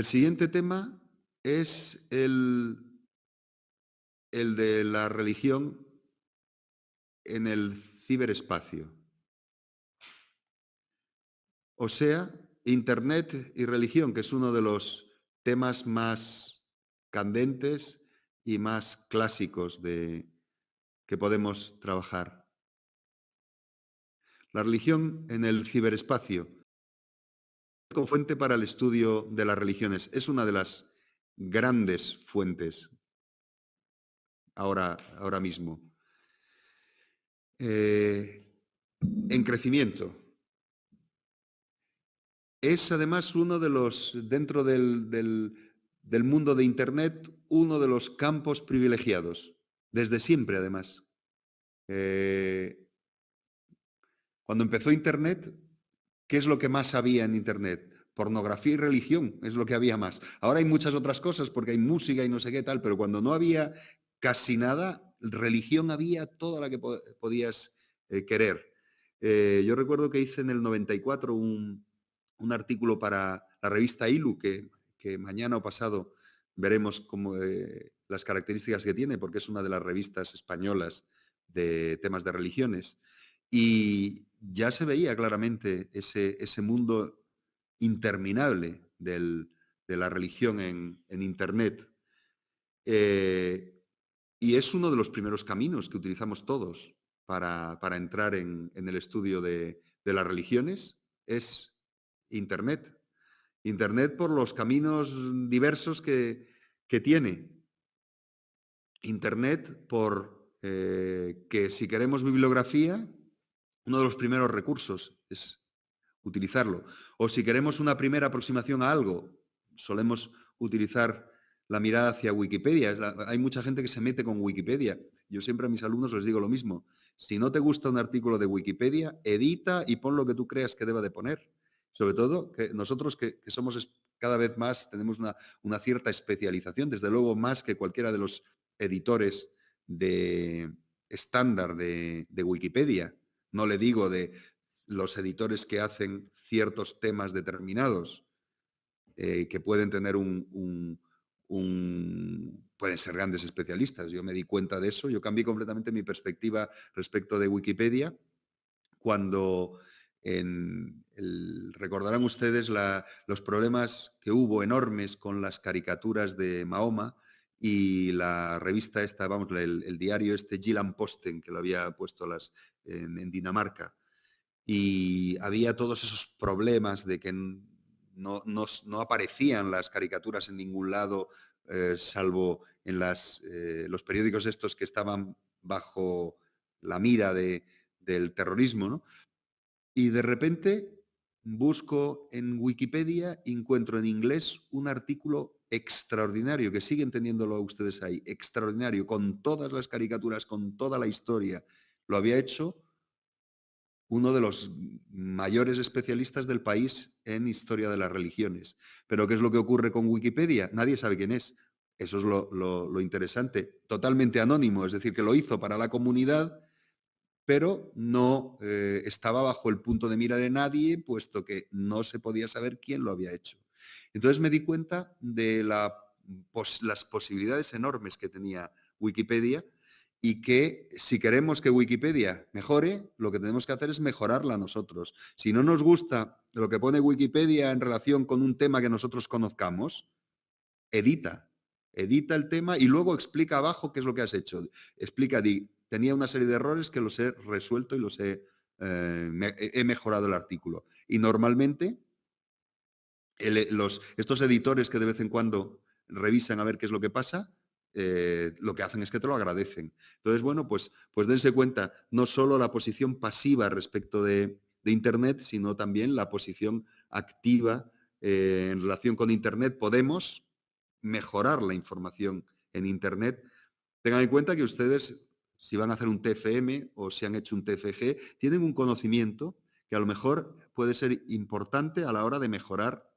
El siguiente tema es el de la religión en el ciberespacio. O sea, Internet y religión, que es uno de los temas más candentes y más clásicos que podemos trabajar. La religión en el ciberespacio, como fuente para el estudio de las religiones, es una de las grandes fuentes ahora mismo. En crecimiento. Es además uno de los, dentro del mundo de Internet, uno de los campos privilegiados, desde siempre además. Cuando empezó Internet, ¿qué es lo que más había en Internet? Pornografía y religión es lo que había más. Ahora hay muchas otras cosas porque hay música y no sé qué tal, pero cuando no había casi nada, religión había toda la que podías querer. Yo recuerdo que hice en el 94 un artículo para la revista ILU, que mañana o pasado veremos las características que tiene, porque es una de las revistas españolas de temas de religiones. Y ya se veía claramente ese mundo interminable de la religión en Internet. Y es uno de los primeros caminos que utilizamos todos para entrar en el estudio de las religiones, es Internet. Internet por los caminos diversos que tiene. Internet por que si queremos bibliografía, uno de los primeros recursos es utilizarlo. O si queremos una primera aproximación a algo, solemos utilizar la mirada hacia Wikipedia. Hay mucha gente que se mete con Wikipedia. Yo siempre a mis alumnos les digo lo mismo. Si no te gusta un artículo de Wikipedia, edita y pon lo que tú creas que deba de poner. Sobre todo que nosotros que somos cada vez más, tenemos una cierta especialización, desde luego más que cualquiera de los editores de estándar de Wikipedia. No le digo de los editores que hacen ciertos temas determinados, que pueden tener pueden ser grandes especialistas. Yo me di cuenta de eso. Yo cambié completamente mi perspectiva respecto de Wikipedia cuando recordarán ustedes los problemas que hubo enormes con las caricaturas de Mahoma y la revista esta, vamos, el diario este Jyllands-Posten, que lo había puesto en Dinamarca. Y había todos esos problemas de que no aparecían las caricaturas en ningún lado, salvo en los periódicos estos que estaban bajo la mira del terrorismo, ¿no? Y de repente busco en Wikipedia y encuentro en inglés un artículo extraordinario, que siguen teniéndolo ustedes ahí, extraordinario, con todas las caricaturas, con toda la historia. Lo había hecho uno de los mayores especialistas del país en historia de las religiones. Pero ¿qué es lo que ocurre con Wikipedia? Nadie sabe quién es. Eso es lo interesante. Totalmente anónimo, es decir, que lo hizo para la comunidad, pero no estaba bajo el punto de mira de nadie, puesto que no se podía saber quién lo había hecho. Entonces me di cuenta de las posibilidades enormes que tenía Wikipedia y que si queremos que Wikipedia mejore, lo que tenemos que hacer es mejorarla nosotros. Si no nos gusta lo que pone Wikipedia en relación con un tema que nosotros conozcamos, edita el tema y luego explica abajo qué es lo que has hecho. Explica, tenía una serie de errores que los he resuelto y he mejorado el artículo. Y normalmente estos editores que de vez en cuando revisan a ver qué es lo que pasa, lo que hacen es que te lo agradecen. Entonces, bueno, pues dense cuenta, no solo la posición pasiva respecto de Internet, sino también la posición activa en relación con Internet. Podemos mejorar la información en Internet. Tengan en cuenta que ustedes, si van a hacer un TFM o si han hecho un TFG, tienen un conocimiento que a lo mejor puede ser importante a la hora de mejorar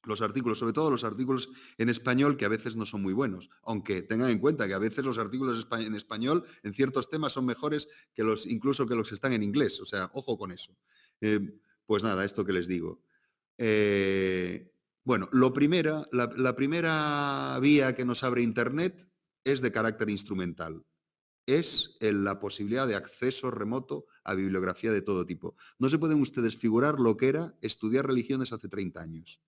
los artículos, sobre todo los artículos en español, que a veces no son muy buenos. Aunque tengan en cuenta que a veces los artículos en español en ciertos temas son mejores que incluso que los que están en inglés. O sea, ojo con eso. Pues nada, esto que les digo. Bueno, la primera vía que nos abre Internet es de carácter instrumental. Es la posibilidad de acceso remoto a bibliografía de todo tipo. No se pueden ustedes figurar lo que era estudiar religiones hace 30 años,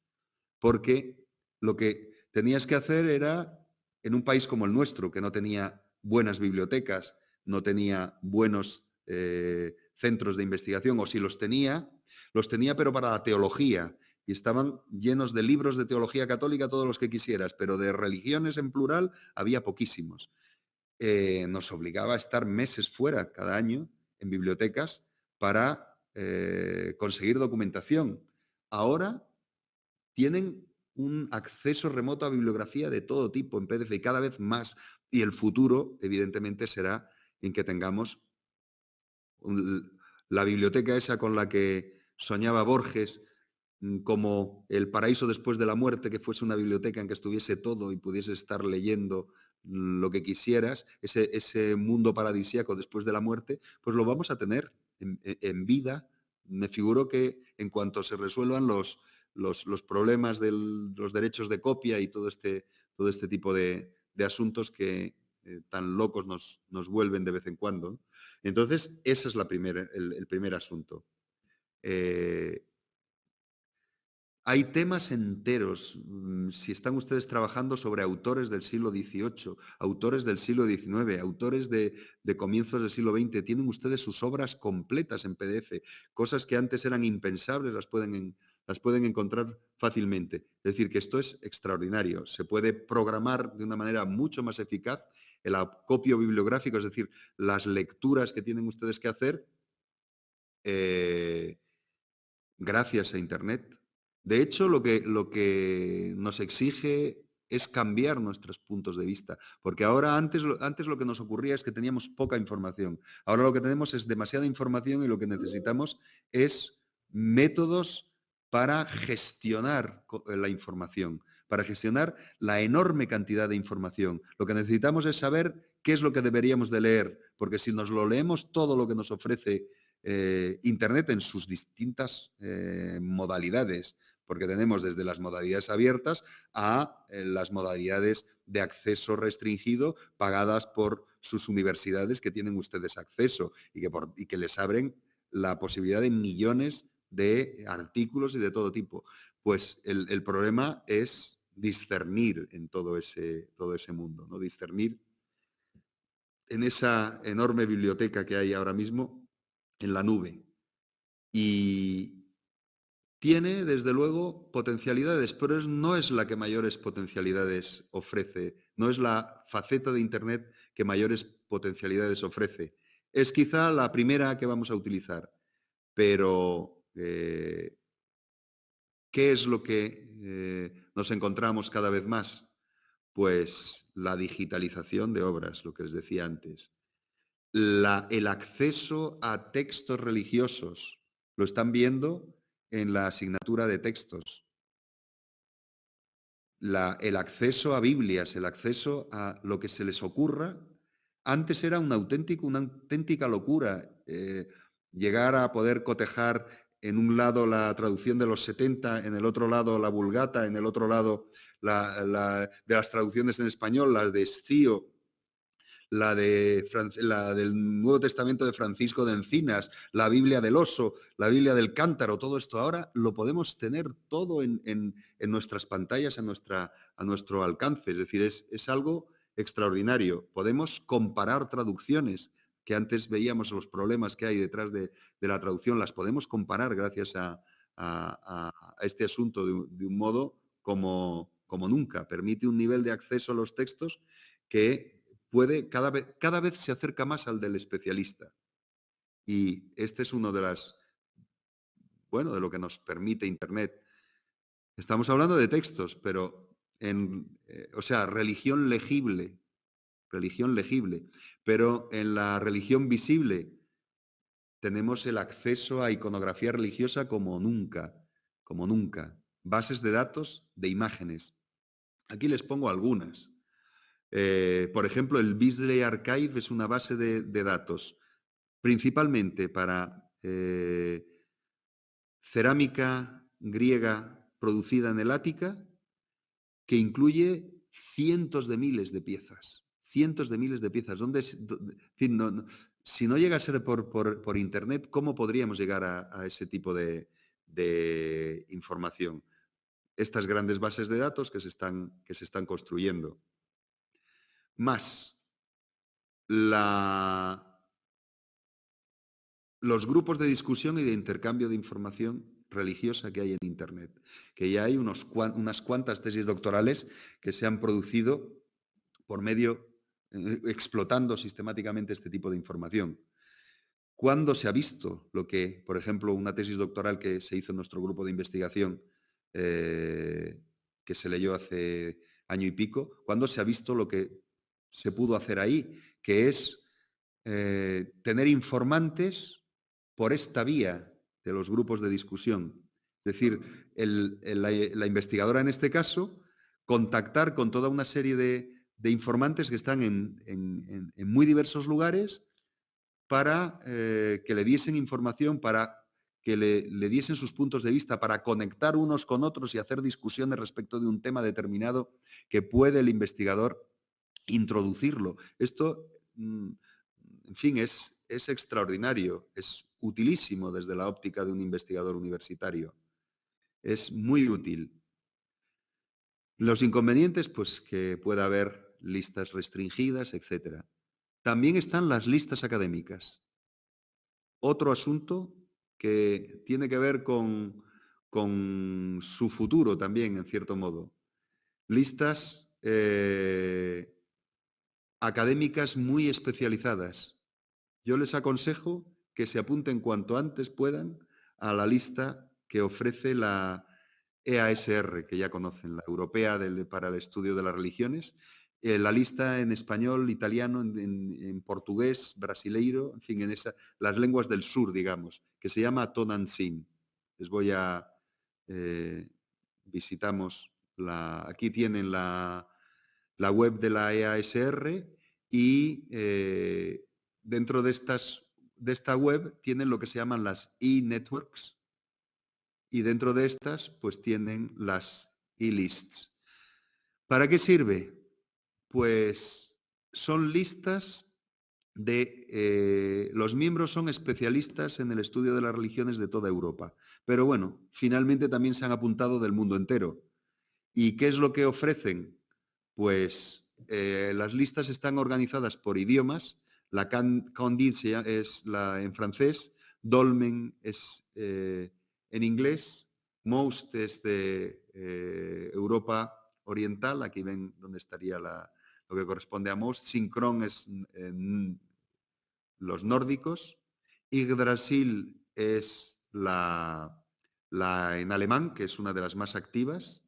porque lo que tenías que hacer era, en un país como el nuestro, que no tenía buenas bibliotecas, no tenía buenos centros de investigación, o si los tenía pero para la teología, y estaban llenos de libros de teología católica, todos los que quisieras, pero de religiones en plural había poquísimos. Nos obligaba a estar meses fuera cada año en bibliotecas para conseguir documentación. Ahora tienen un acceso remoto a bibliografía de todo tipo en PDF y cada vez más. Y el futuro, evidentemente, será en que tengamos la biblioteca esa con la que soñaba Borges, como el paraíso después de la muerte, que fuese una biblioteca en que estuviese todo y pudiese estar leyendo lo que quisieras, ese mundo paradisíaco después de la muerte, pues lo vamos a tener en vida. Me figuro que en cuanto se resuelvan los problemas de los derechos de copia y todo este tipo de asuntos que tan locos nos vuelven de vez en cuando, ¿no? Entonces, ese es el primer asunto. Hay temas enteros. Si están ustedes trabajando sobre autores del siglo XVIII, autores del siglo XIX, autores de comienzos del siglo XX, tienen ustedes sus obras completas en PDF, cosas que antes eran impensables, las pueden encontrar fácilmente. Es decir, que esto es extraordinario. Se puede programar de una manera mucho más eficaz el acopio bibliográfico, es decir, las lecturas que tienen ustedes que hacer eh, gracias a Internet. De hecho, lo que nos exige es cambiar nuestros puntos de vista, porque ahora antes lo que nos ocurría es que teníamos poca información. Ahora lo que tenemos es demasiada información y lo que necesitamos es métodos para gestionar la información, para gestionar la enorme cantidad de información. Lo que necesitamos es saber qué es lo que deberíamos de leer, porque si nos lo leemos todo lo que nos ofrece Internet en sus distintas modalidades, porque tenemos desde las modalidades abiertas a las modalidades de acceso restringido pagadas por sus universidades que tienen ustedes acceso y que les abren la posibilidad de millones de artículos y de todo tipo. Pues el problema es discernir en todo ese mundo, ¿no? Discernir en esa enorme biblioteca que hay ahora mismo en la nube. Y tiene, desde luego, potencialidades, pero no es la que mayores potencialidades ofrece, no es la faceta de Internet que mayores potencialidades ofrece. Es quizá la primera que vamos a utilizar, pero ¿qué es lo que nos encontramos cada vez más? Pues la digitalización de obras, lo que les decía antes. El acceso a textos religiosos. Lo están viendo en la asignatura de textos. El acceso a Biblias, el acceso a lo que se les ocurra. Antes era una auténtica locura llegar a poder cotejar en un lado la traducción de los 70, en el otro lado la Vulgata, en el otro lado de las traducciones en español, las de Escío, la del Nuevo Testamento de Francisco de Encinas, la Biblia del Oso, la Biblia del Cántaro, todo esto ahora lo podemos tener todo en nuestras pantallas, a nuestro alcance. Es decir, es algo extraordinario. Podemos comparar traducciones, que antes veíamos los problemas que hay detrás de la traducción, las podemos comparar gracias a este asunto de un modo como nunca. Permite un nivel de acceso a los textos que puede, cada vez se acerca más al del especialista. Y este es uno de lo que nos permite Internet. Estamos hablando de textos, pero o sea, religión legible, pero en la religión visible tenemos el acceso a iconografía religiosa como nunca, como nunca. Bases de datos de imágenes. Aquí les pongo algunas. Por ejemplo, el Beasley Archive es una base de datos principalmente para cerámica griega producida en el Ática que incluye cientos de miles de piezas. Cientos de miles de piezas. En fin, si no llega a ser por Internet, ¿cómo podríamos llegar a ese tipo de información? Estas grandes bases de datos que se están construyendo. Más los grupos de discusión y de intercambio de información religiosa que hay en Internet, que ya hay unas cuantas tesis doctorales que se han producido por medio, explotando sistemáticamente este tipo de información. ¿Cuándo se ha visto lo que, por ejemplo, una tesis doctoral que se hizo en nuestro grupo de investigación, que se leyó hace año y pico, cuándo se ha visto lo que se pudo hacer ahí, que es tener informantes por esta vía de los grupos de discusión? Es decir, la investigadora en este caso, contactar con toda una serie de informantes que están en muy diversos lugares para que le diesen información, para que le diesen sus puntos de vista, para conectar unos con otros y hacer discusiones respecto de un tema determinado que puede el investigador introducirlo. Esto, en fin, es extraordinario, es utilísimo desde la óptica de un investigador universitario. Es muy útil. Los inconvenientes, pues que pueda haber listas restringidas, etc. También están las listas académicas. Otro asunto que tiene que ver con su futuro también, en cierto modo. Listas académicas muy especializadas. Yo les aconsejo que se apunten cuanto antes puedan a la lista que ofrece la EASR, que ya conocen, la Europea para el Estudio de las Religiones, la lista en español, italiano, en portugués, brasileiro, en fin, las lenguas del sur, digamos, que se llama Tonantzin. Les voy a... visitamos aquí tienen la web de la EASR y dentro de esta web tienen lo que se llaman las e-networks y dentro de estas pues tienen las e-lists. ¿Para qué sirve? Pues son listas los miembros son especialistas en el estudio de las religiones de toda Europa. Pero bueno, finalmente también se han apuntado del mundo entero. ¿Y qué es lo que ofrecen? Pues las listas están organizadas por idiomas. La Candid es en francés, Dolmen es en inglés, Most es de Europa Oriental, aquí ven dónde estaría lo que corresponde a Most, Synchron es en los nórdicos, Yggdrasil es la en alemán, que es una de las más activas,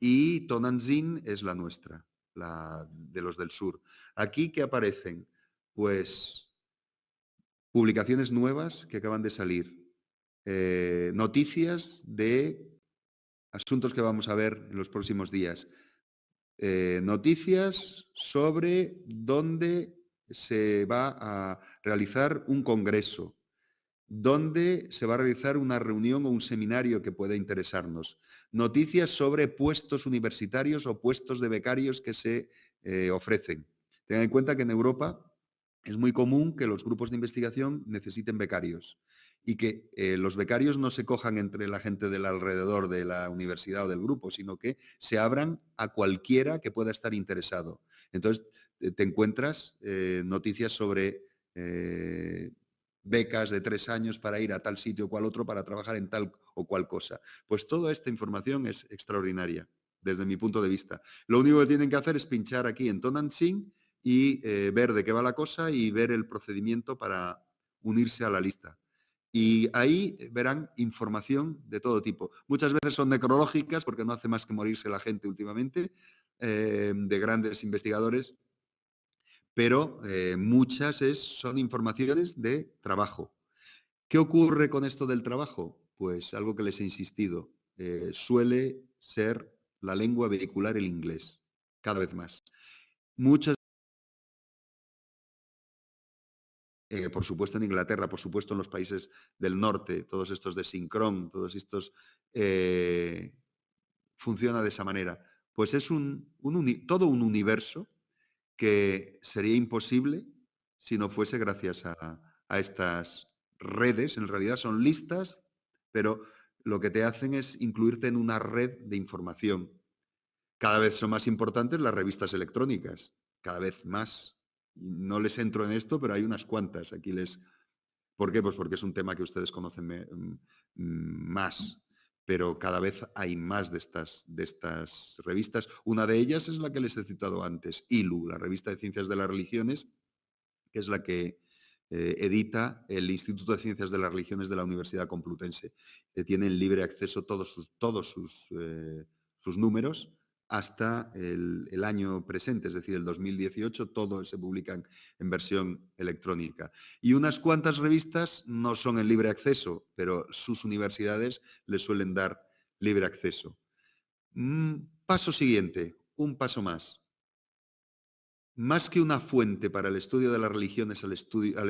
y Tonantzin es la nuestra, la de los del sur. Aquí, ¿qué aparecen? Pues publicaciones nuevas que acaban de salir, noticias de asuntos que vamos a ver en los próximos días, noticias sobre dónde se va a realizar un congreso, dónde se va a realizar una reunión o un seminario que pueda interesarnos, noticias sobre puestos universitarios o puestos de becarios que se ofrecen. Tengan en cuenta que en Europa es muy común que los grupos de investigación necesiten becarios y que los becarios no se cojan entre la gente del alrededor de la universidad o del grupo, sino que se abran a cualquiera que pueda estar interesado. Entonces, te encuentras noticias sobre becas de 3 años para ir a tal sitio o cual otro para trabajar en tal o cual cosa. Pues toda esta información es extraordinaria desde mi punto de vista. Lo único que tienen que hacer es pinchar aquí en Tonantzin y ver de qué va la cosa y ver el procedimiento para unirse a la lista. Y ahí verán información de todo tipo. Muchas veces son necrológicas porque no hace más que morirse la gente últimamente, de grandes investigadores, pero muchas son informaciones de trabajo. ¿Qué ocurre con esto del trabajo? Pues algo que les he insistido, suele ser la lengua vehicular el inglés, cada vez más. Muchas por supuesto en Inglaterra, por supuesto en los países del norte, todos estos de Synchron, todos estos funciona de esa manera? Pues es todo un universo que sería imposible si no fuese gracias a estas redes. En realidad son listas, pero lo que te hacen es incluirte en una red de información. Cada vez son más importantes las revistas electrónicas, cada vez más. No les entro en esto, pero hay unas cuantas. Aquí les... ¿Por qué? Pues porque es un tema que ustedes conocen más, pero cada vez hay más de estas revistas. Una de ellas es la que les he citado antes, ILU, la Revista de Ciencias de las Religiones, que es la que edita el Instituto de Ciencias de las Religiones de la Universidad Complutense, que tiene en libre acceso sus números hasta el año presente, es decir, el 2018, todos se publican en versión electrónica. Y unas cuantas revistas no son en libre acceso, pero sus universidades les suelen dar libre acceso. Paso siguiente, un paso más. Más que una fuente para el estudio de las religiones al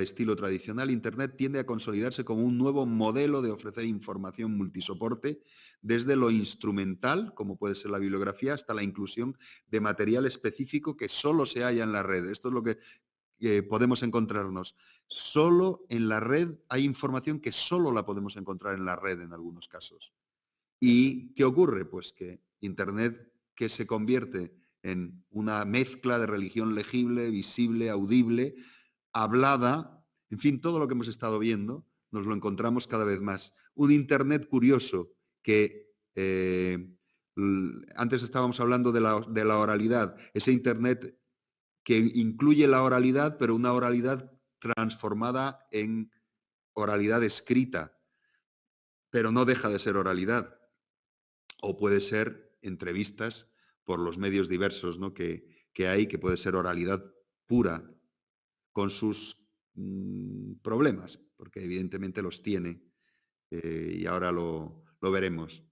estilo tradicional, Internet tiende a consolidarse como un nuevo modelo de ofrecer información multisoporte, desde lo instrumental, como puede ser la bibliografía, hasta la inclusión de material específico que solo se halla en la red. Esto es lo que podemos encontrarnos. Solo en la red hay información que solo la podemos encontrar en la red en algunos casos. ¿Y qué ocurre? Pues que Internet, que se convierte en una mezcla de religión legible, visible, audible, hablada, en fin, todo lo que hemos estado viendo, nos lo encontramos cada vez más. Un Internet curioso que antes estábamos hablando de la oralidad, ese Internet que incluye la oralidad, pero una oralidad transformada en oralidad escrita, pero no deja de ser oralidad. O puede ser entrevistas por los medios diversos, ¿no? que hay, que puede ser oralidad pura, con sus problemas, porque evidentemente los tiene, y ahora lo veremos.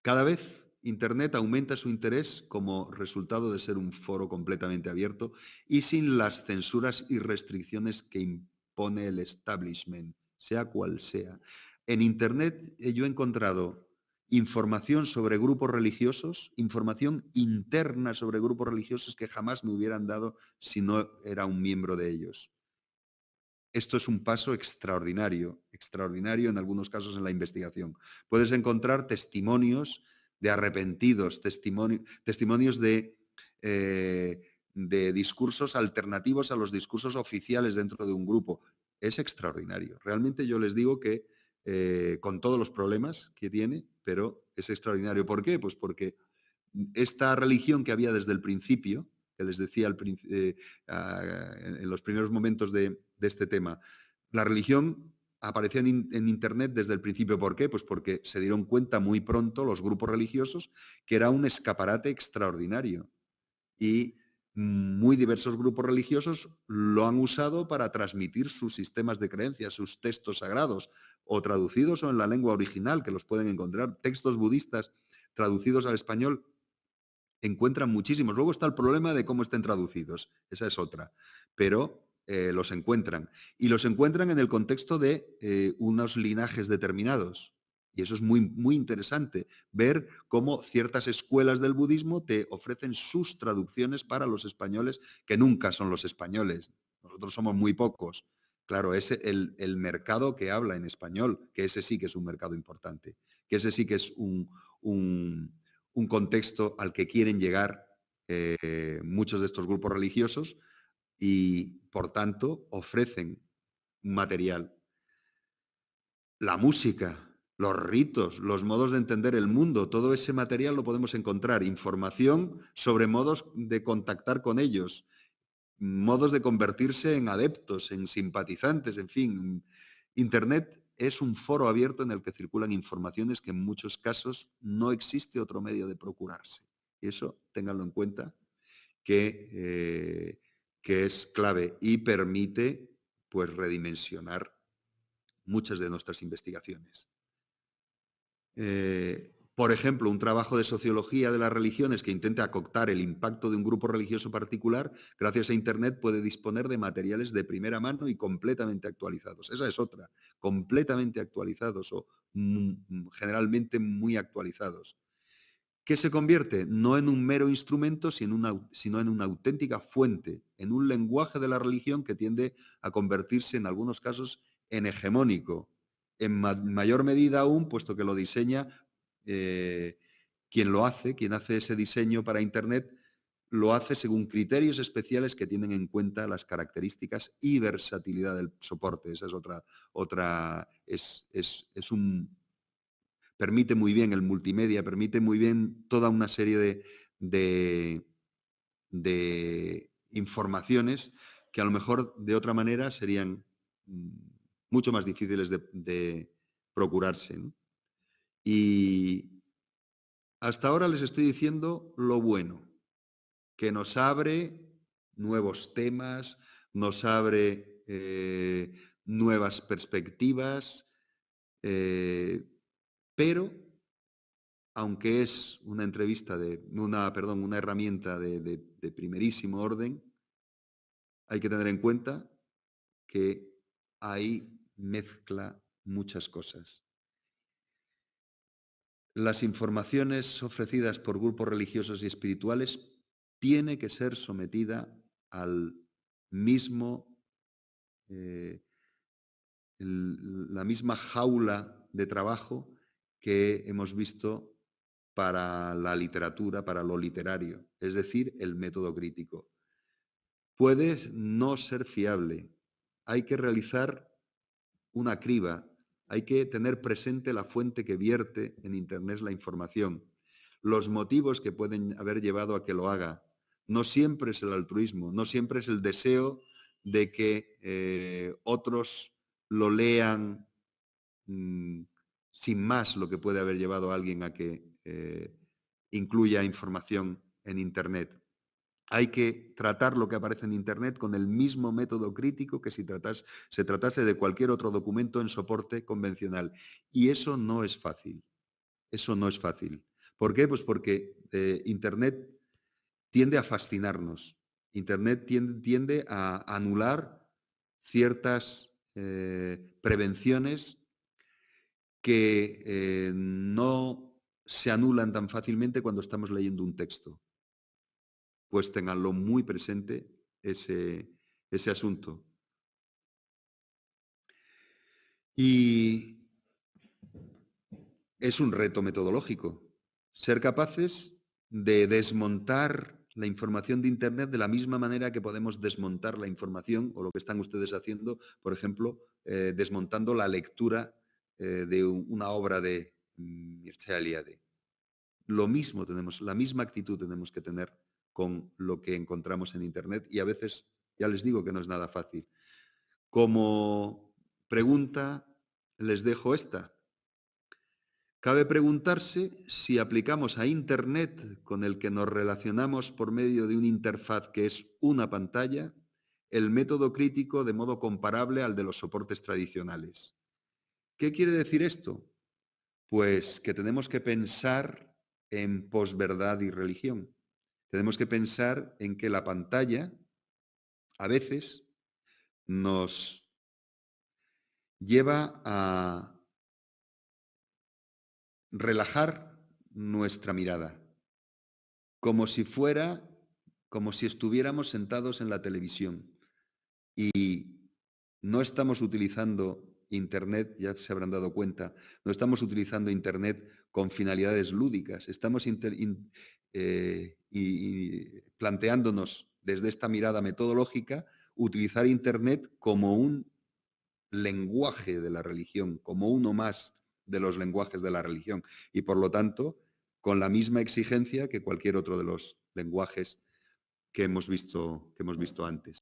Cada vez Internet aumenta su interés como resultado de ser un foro completamente abierto y sin las censuras y restricciones que impone el establishment, sea cual sea. En Internet yo he encontrado información sobre grupos religiosos, información interna sobre grupos religiosos que jamás me hubieran dado si no era un miembro de ellos. Esto es un paso extraordinario, extraordinario en algunos casos en la investigación. Puedes encontrar testimonios de arrepentidos, testimonios de discursos alternativos a los discursos oficiales dentro de un grupo. Es extraordinario. Realmente yo les digo que con todos los problemas que tiene, pero es extraordinario. ¿Por qué? Pues porque esta religión que había desde el principio, que les decía en los primeros momentos de este tema, la religión aparecía en Internet desde el principio. ¿Por qué? Pues porque se dieron cuenta muy pronto los grupos religiosos que era un escaparate extraordinario. Y muy diversos grupos religiosos lo han usado para transmitir sus sistemas de creencias, sus textos sagrados, o traducidos o en la lengua original, que los pueden encontrar. Textos budistas traducidos al español encuentran muchísimos. Luego está el problema de cómo estén traducidos, esa es otra, pero los encuentran. Y los encuentran en el contexto de unos linajes determinados. Y eso es muy, muy interesante, ver cómo ciertas escuelas del budismo te ofrecen sus traducciones para los españoles, que nunca son los españoles. Nosotros somos muy pocos. Claro, es el mercado que habla en español, que ese sí que es un mercado importante, que ese sí que es un contexto al que quieren llegar muchos de estos grupos religiosos y, por tanto, ofrecen material. La música, los ritos, los modos de entender el mundo, todo ese material lo podemos encontrar. Información sobre modos de contactar con ellos, modos de convertirse en adeptos, en simpatizantes, en fin. Internet es un foro abierto en el que circulan informaciones que en muchos casos no existe otro medio de procurarse. Y eso, ténganlo en cuenta, que es clave y permite pues redimensionar muchas de nuestras investigaciones. Por ejemplo, un trabajo de sociología de las religiones que intente acotar el impacto de un grupo religioso particular, gracias a Internet puede disponer de materiales de primera mano y completamente actualizados. Esa es otra, completamente actualizados o generalmente muy actualizados. ¿Qué se convierte? No en un mero instrumento, sino en una auténtica fuente, en un lenguaje de la religión que tiende a convertirse en algunos casos en hegemónico, en mayor medida aún, puesto que lo diseña eh, quien hace ese diseño para Internet, lo hace según criterios especiales que tienen en cuenta las características y versatilidad del soporte. Esa es es un permite muy bien el multimedia, permite muy bien toda una serie de, de informaciones que a lo mejor de otra manera serían mucho más difíciles de procurarse, ¿no? Y hasta ahora les estoy diciendo lo bueno, que nos abre nuevos temas, nos abre nuevas perspectivas, pero aunque es una entrevista una herramienta de primerísimo orden, hay que tener en cuenta que ahí mezcla muchas cosas. Las informaciones ofrecidas por grupos religiosos y espirituales tiene que ser sometida al mismo, la misma jaula de trabajo que hemos visto para la literatura, para lo literario, es decir, el método crítico. Puede no ser fiable, hay que realizar una criba, hay que tener presente la fuente que vierte en Internet la información, los motivos que pueden haber llevado a que lo haga. No siempre es el altruismo, no siempre es el deseo de que otros lo lean sin más, lo que puede haber llevado a alguien a que incluya información en Internet. Hay que tratar lo que aparece en Internet con el mismo método crítico que si se tratase de cualquier otro documento en soporte convencional. Y eso no es fácil. Eso no es fácil. ¿Por qué? Pues porque Internet tiende a fascinarnos. Internet tiende a anular ciertas prevenciones que no se anulan tan fácilmente cuando estamos leyendo un texto. Pues tenganlo muy presente ese asunto. Y es un reto metodológico, ser capaces de desmontar la información de Internet de la misma manera que podemos desmontar la información o lo que están ustedes haciendo, por ejemplo, desmontando la lectura de una obra de Mircea Eliade. Lo mismo tenemos, la misma actitud tenemos que tener con lo que encontramos en Internet y a veces, ya les digo que no es nada fácil. Como pregunta, les dejo esta. Cabe preguntarse si aplicamos a Internet, con el que nos relacionamos por medio de una interfaz que es una pantalla, el método crítico de modo comparable al de los soportes tradicionales. ¿Qué quiere decir esto? Pues que tenemos que pensar en posverdad y religión. Tenemos que pensar en que la pantalla a veces nos lleva a relajar nuestra mirada, como como si estuviéramos sentados en la televisión y no estamos utilizando Internet, ya se habrán dado cuenta, no estamos utilizando Internet con finalidades lúdicas, estamos planteándonos desde esta mirada metodológica utilizar Internet como un lenguaje de la religión, como uno más de los lenguajes de la religión y por lo tanto con la misma exigencia que cualquier otro de los lenguajes que hemos visto antes.